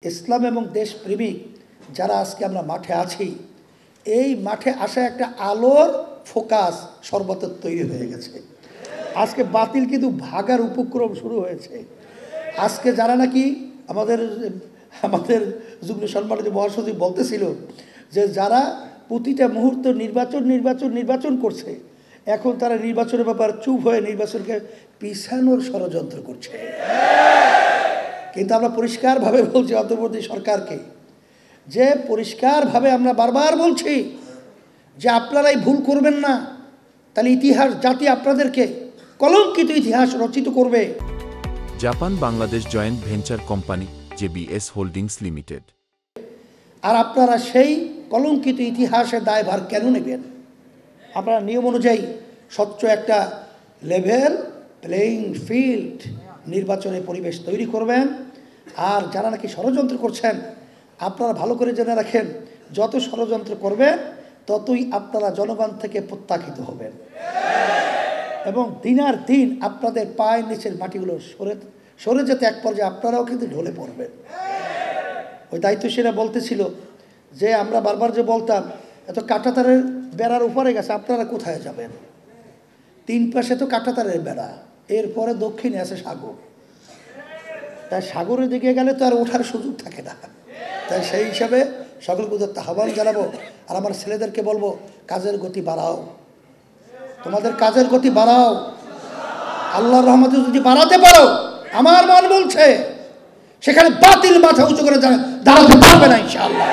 ইসলাম এবং দেশপ্রেমিক যারা আজকে আমরা মাঠে আছি, এই মাঠে আসা একটা আলোর ফোকাস সর্বত্র তৈরি হয়ে গেছে। আজকে বাতিল কিন্তু ভাগার উপক্রম শুরু হয়েছে। আজকে যারা নাকি আমাদের যুগ্ম সম্মানিত মহাসচিব বলতেছিল যে যারা প্রতিটা মুহূর্ত নির্বাচন করছে, এখন তারা নির্বাচনের ব্যাপার চুপ হয়ে নির্বাচনকে পিছানোর ষড়যন্ত্র করছে। কিন্তু আমরা পরিষ্কারভাবে বলছি অন্তর্বর্তী সরকারকে, যে পরিষ্কারভাবে আমরা বারবার বলছি যে আপনারাই ভুল করবেন না, তাহলে ইতিহাস জাতি আপনাদেরকে কলঙ্কিত ইতিহাস রচিত করবে। Japan Bangladesh joint venture company JBS holdings limited. আর আপনারা সেই কলঙ্কিত ইতিহাসের দায়ভার কেন নেবেন? আপনারা নিয়ম অনুযায়ী স্বচ্ছ একটা লেভেল প্লেইং ফিল্ড নির্বাচনের পরিবেশ তৈরি করবেন। আর যারা নাকি ষড়যন্ত্র করছেন, আপনারা ভালো করে জেনে রাখেন, যত ষড়যন্ত্র করবেন ততই আপনারা জনগণ থেকে প্রত্যাখ্যিত হবেন এবং দিনার দিন আপনাদের পায়ের নিচের মাটিগুলো সরে যেতে এক পর্যায়ে আপনারাও কিন্তু ঢলে পড়বেন। ওই দায়িত্বশীলরা বলতেছিল যে আমরা বারবার যে বলতাম এত কাঁটাতারের বেড়ার উপরে গেছে, আপনারা কোথায় যাবেন? তিন পাশে তো কাঁটাতারের বেড়া, এরপরে দক্ষিণে আছে সাগর। তাই সাগরের দিকে গেলে তো আর ওঠার সুযোগ থাকে না। তাই সেই হিসাবে সকলকে আহ্বান জানাবো। আর আমার ছেলেদেরকে বলবো, কাজের গতি বাড়াও, তোমাদের কাজের গতি বাড়াও। আল্লাহর রহমতে যদি বাড়াতে পারো, আমার মন বলছে সেখানে বাতিল মাথা উঁচু করে দাঁড়াতে পারবে না ইনশাআল্লাহ।